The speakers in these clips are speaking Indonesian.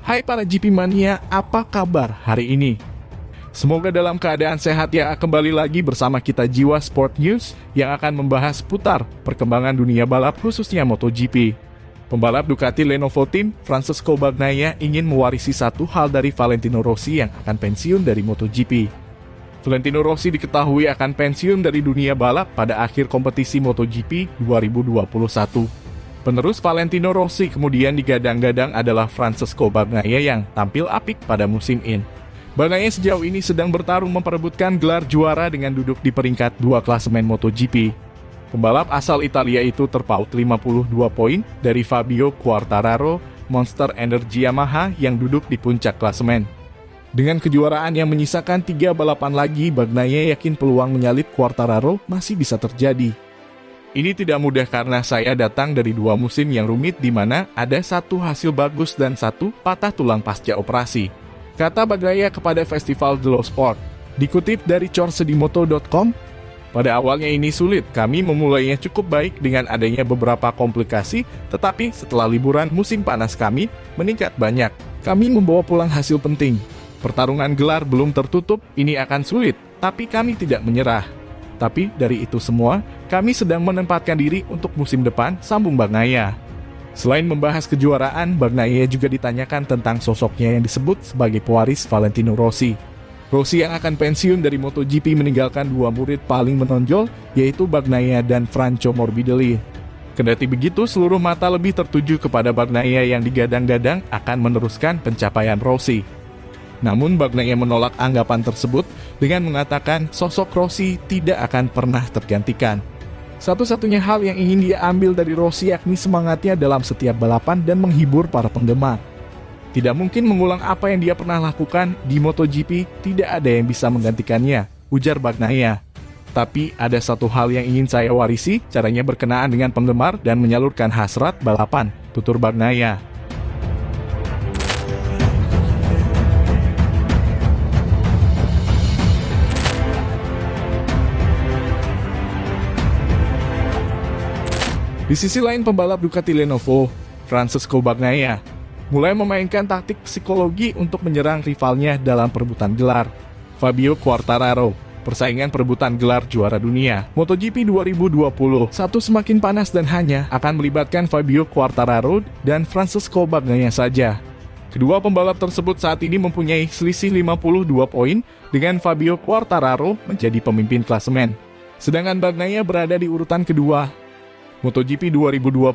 Hai para GP Mania, apa kabar hari ini? Semoga dalam keadaan sehat ya. Kembali lagi bersama kita Jiwa Sport News yang akan membahas putar perkembangan dunia balap khususnya MotoGP. Pembalap Ducati Lenovo Team, Francesco Bagnaia ingin mewarisi satu hal dari Valentino Rossi yang akan pensiun dari MotoGP. Valentino Rossi diketahui akan pensiun dari dunia balap pada akhir kompetisi MotoGP 2021. Penerus Valentino Rossi kemudian digadang-gadang adalah Francesco Bagnaia yang tampil apik pada musim ini. Bagnaia sejauh ini sedang bertarung memperebutkan gelar juara dengan duduk di peringkat 2 klasemen MotoGP. Pembalap asal Italia itu terpaut 52 poin dari Fabio Quartararo, Monster Energy Yamaha yang duduk di puncak klasemen. Dengan kejuaraan yang menyisakan 3 balapan lagi, Bagnaia yakin peluang menyalip Quartararo masih bisa terjadi. Ini tidak mudah karena saya datang dari 2 musim yang rumit di mana ada satu hasil bagus dan satu patah tulang pasca operasi, kata Bagnaia kepada Festival Delo Sport. Dikutip dari corsedimoto.com, pada awalnya ini sulit, kami memulainya cukup baik dengan adanya beberapa komplikasi, tetapi setelah liburan musim panas kami meningkat banyak. Kami membawa pulang hasil penting. Pertarungan gelar belum tertutup, ini akan sulit, tapi kami tidak menyerah. Tapi dari itu semua, kami sedang menempatkan diri untuk musim depan, sambung Bagnaia. Selain membahas kejuaraan, Bagnaia juga ditanyakan tentang sosoknya yang disebut sebagai pewaris Valentino Rossi. Rossi yang akan pensiun dari MotoGP meninggalkan 2 murid paling menonjol, yaitu Bagnaia dan Franco Morbidelli. Kendati begitu, seluruh mata lebih tertuju kepada Bagnaia yang digadang-gadang akan meneruskan pencapaian Rossi. Namun Bagnaia menolak anggapan tersebut dengan mengatakan sosok Rossi tidak akan pernah tergantikan. Satu-satunya hal yang ingin dia ambil dari Rossi yakni semangatnya dalam setiap balapan dan menghibur para penggemar. Tidak mungkin mengulang apa yang dia pernah lakukan di MotoGP, tidak ada yang bisa menggantikannya, ujar Bagnaia. Tapi ada satu hal yang ingin saya warisi, caranya berkenaan dengan penggemar dan menyalurkan hasrat balapan, tutur Bagnaia. Di sisi lain, pembalap Ducati Lenovo, Francesco Bagnaia, mulai memainkan taktik psikologi untuk menyerang rivalnya dalam perebutan gelar, Fabio Quartararo. Persaingan perebutan gelar juara dunia MotoGP 2021 semakin panas dan hanya akan melibatkan Fabio Quartararo dan Francesco Bagnaia saja. Kedua pembalap tersebut saat ini mempunyai selisih 52 poin dengan Fabio Quartararo menjadi pemimpin klasemen, sedangkan Bagnaia berada di urutan kedua. MotoGP 2021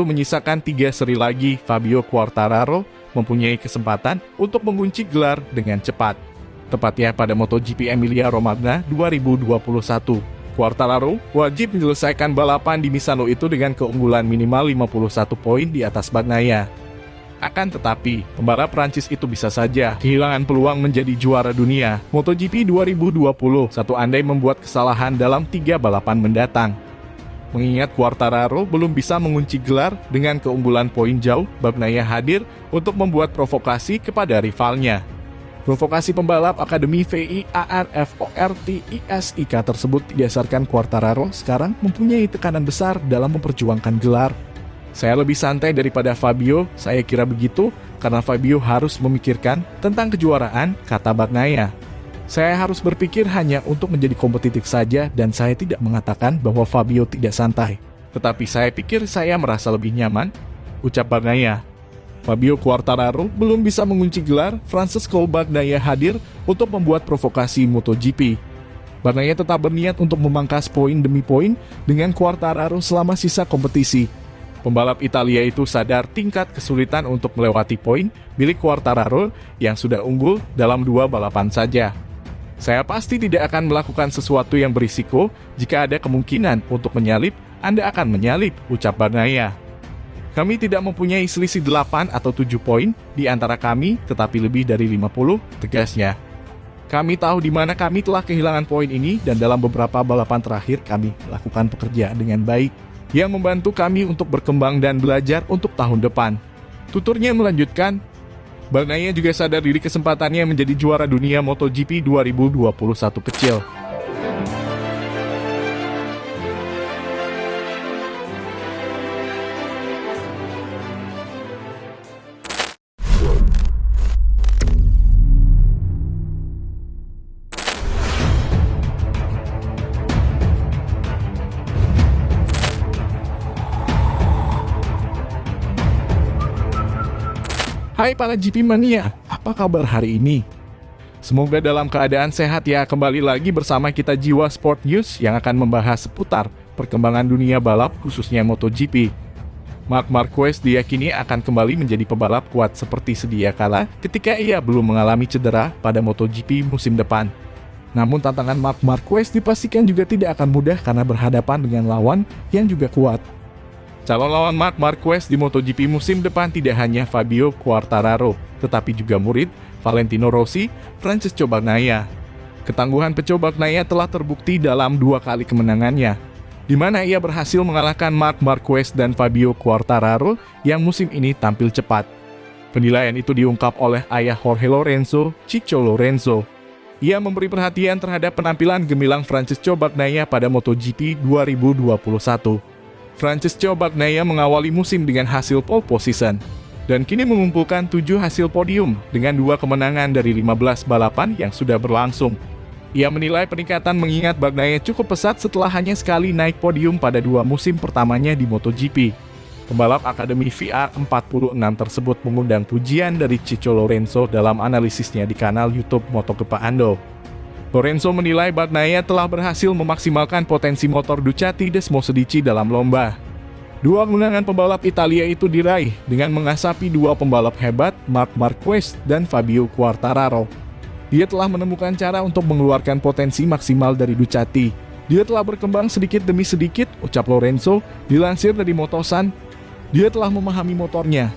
menyisakan 3 seri lagi. Fabio Quartararo mempunyai kesempatan untuk mengunci gelar dengan cepat, tepatnya pada MotoGP Emilia-Romagna 2021. Quartararo wajib menyelesaikan balapan di Misano itu dengan keunggulan minimal 51 poin di atas Bagnaia. Akan tetapi, pembalap Prancis itu bisa saja kehilangan peluang menjadi juara dunia MotoGP 2021 andai membuat kesalahan dalam 3 balapan mendatang. Mengingat Quartararo belum bisa mengunci gelar dengan keunggulan poin jauh, Bagnaia hadir untuk membuat provokasi kepada rivalnya. Provokasi pembalap Akademi VIARFORTISIK tersebut didasarkan Quartararo sekarang mempunyai tekanan besar dalam memperjuangkan gelar. Saya lebih santai daripada Fabio, saya kira begitu, karena Fabio harus memikirkan tentang kejuaraan, kata Bagnaia. Saya harus berpikir hanya untuk menjadi kompetitif saja dan saya tidak mengatakan bahwa Fabio tidak santai. Tetapi saya pikir saya merasa lebih nyaman, ucap Bagnaia. Fabio Quartararo belum bisa mengunci gelar, Francesco Bagnaia hadir untuk membuat provokasi MotoGP. Bagnaia tetap berniat untuk memangkas poin demi poin dengan Quartararo selama sisa kompetisi. Pembalap Italia itu sadar tingkat kesulitan untuk melewati poin milik Quartararo yang sudah unggul dalam 2 balapan saja. Saya pasti tidak akan melakukan sesuatu yang berisiko. Jika ada kemungkinan untuk menyalip, Anda akan menyalip, ucap Bagnaia. Kami tidak mempunyai selisih 8 atau 7 poin di antara kami, tetapi lebih dari 50, tegasnya. Kami tahu di mana kami telah kehilangan poin ini dan dalam beberapa balapan terakhir kami lakukan pekerjaan dengan baik yang membantu kami untuk berkembang dan belajar untuk tahun depan. Tuturnya melanjutkan, Bagnaia juga sadar diri kesempatannya menjadi juara dunia MotoGP 2021 kecil. Hai para GP Mania, apa kabar hari ini? Semoga dalam keadaan sehat ya. Kembali lagi bersama kita Jiwa Sport News yang akan membahas seputar perkembangan dunia balap khususnya MotoGP. Marc Marquez diyakini akan kembali menjadi pebalap kuat seperti sedia kala ketika ia belum mengalami cedera pada MotoGP musim depan. Namun tantangan Marc Marquez dipastikan juga tidak akan mudah karena berhadapan dengan lawan yang juga kuat. Calon lawan Marc Marquez di MotoGP musim depan tidak hanya Fabio Quartararo, tetapi juga murid Valentino Rossi, Francesco Bagnaia. Ketangguhan Peco Bagnaia telah terbukti dalam 2 kali kemenangannya, di mana ia berhasil mengalahkan Marc Marquez dan Fabio Quartararo yang musim ini tampil cepat. Penilaian itu diungkap oleh ayah Jorge Lorenzo, Chicho Lorenzo. Ia memberi perhatian terhadap penampilan gemilang Francesco Bagnaia pada MotoGP 2021. Francesco Bagnaia mengawali musim dengan hasil pole position, dan kini mengumpulkan 7 hasil podium dengan 2 kemenangan dari 15 balapan yang sudah berlangsung. Ia menilai peningkatan mengingat Bagnaia cukup pesat setelah hanya sekali naik podium pada 2 musim pertamanya di MotoGP. Pembalap Akademi VR46 tersebut mengundang pujian dari Chicho Lorenzo dalam analisisnya di kanal YouTube MotoGP Ando. Lorenzo menilai Bagnaia telah berhasil memaksimalkan potensi motor Ducati Desmosedici dalam lomba. 2 kemenangan pembalap Italia itu diraih dengan mengasapi 2 pembalap hebat, Marc Marquez dan Fabio Quartararo. Dia telah menemukan cara untuk mengeluarkan potensi maksimal dari Ducati. Dia telah berkembang sedikit demi sedikit, ucap Lorenzo, dilansir dari Motosan. Dia telah memahami motornya.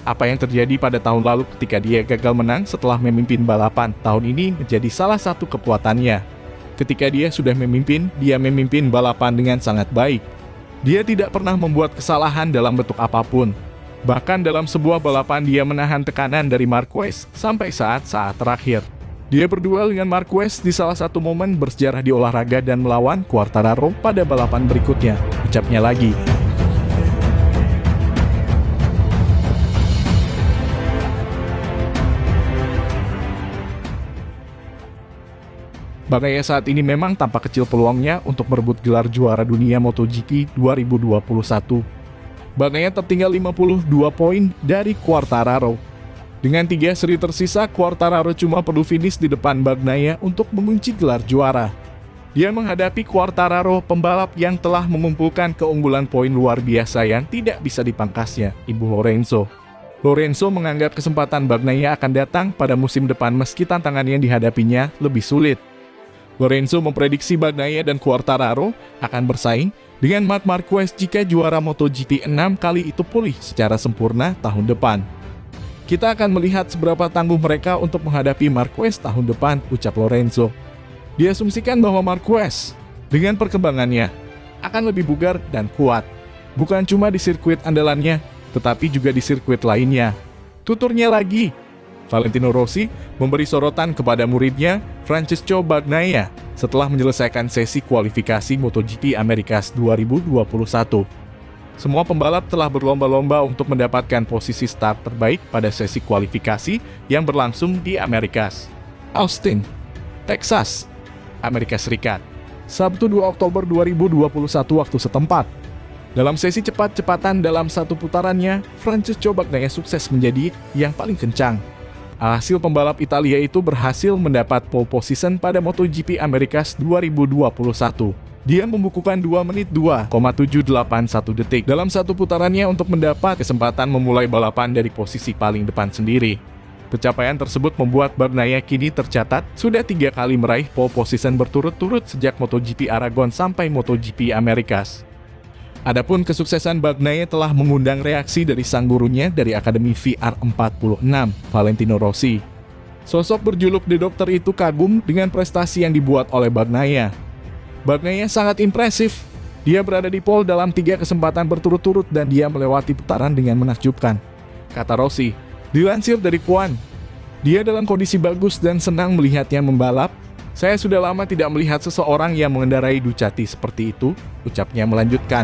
Apa yang terjadi pada tahun lalu ketika dia gagal menang setelah memimpin balapan, tahun ini menjadi salah satu kekuatannya. Ketika dia sudah memimpin, dia memimpin balapan dengan sangat baik. Dia tidak pernah membuat kesalahan dalam bentuk apapun. Bahkan dalam sebuah balapan dia menahan tekanan dari Marquez sampai saat-saat terakhir. Dia berduel dengan Marquez di salah satu momen bersejarah di olahraga dan melawan Quartararo pada balapan berikutnya, ucapnya lagi. Bagnaia saat ini memang tampak kecil peluangnya untuk merebut gelar juara dunia MotoGP 2021. Bagnaia tertinggal 52 poin dari Quartararo. Dengan 3 seri tersisa, Quartararo cuma perlu finish di depan Bagnaia untuk mengunci gelar juara. Dia menghadapi Quartararo, pembalap yang telah mengumpulkan keunggulan poin luar biasa yang tidak bisa dipangkasnya, Ibu Lorenzo. Lorenzo menganggap kesempatan Bagnaia akan datang pada musim depan meski tantangan yang dihadapinya lebih sulit. Lorenzo memprediksi Bagnaia dan Quartararo akan bersaing dengan Marc Marquez jika juara MotoGP 6 kali itu pulih secara sempurna tahun depan. Kita akan melihat seberapa tangguh mereka untuk menghadapi Marquez tahun depan, ucap Lorenzo. Diasumsikan bahwa Marquez, dengan perkembangannya, akan lebih bugar dan kuat. Bukan cuma di sirkuit andalannya, tetapi juga di sirkuit lainnya. Tuturnya lagi, Valentino Rossi memberi sorotan kepada muridnya Francesco Bagnaia setelah menyelesaikan sesi kualifikasi MotoGP Americas 2021. Semua pembalap telah berlomba-lomba untuk mendapatkan posisi start terbaik pada sesi kualifikasi yang berlangsung di Americas, Austin, Texas, Amerika Serikat, Sabtu 2 Oktober 2021 waktu setempat. Dalam sesi cepat-cepatan dalam satu putarannya, Francesco Bagnaia sukses menjadi yang paling kencang. Hasil pembalap Italia itu berhasil mendapat pole position pada MotoGP Americas 2021. Dia membukukan 2 menit 2,781 detik dalam satu putarannya untuk mendapat kesempatan memulai balapan dari posisi paling depan sendiri. Pencapaian tersebut membuat Bagnaia kini tercatat sudah 3 kali meraih pole position berturut-turut sejak MotoGP Aragon sampai MotoGP Americas. Adapun kesuksesan Bagnaia telah mengundang reaksi dari sang gurunya dari Akademi VR46, Valentino Rossi. Sosok berjuluk The Doctor itu kagum dengan prestasi yang dibuat oleh Bagnaia. Bagnaia sangat impresif. Dia berada di pole dalam 3 kesempatan berturut-turut dan dia melewati putaran dengan menakjubkan, kata Rossi. Dilansir dari Puan, dia dalam kondisi bagus dan senang melihatnya membalap. Saya sudah lama tidak melihat seseorang yang mengendarai Ducati seperti itu, ucapnya melanjutkan.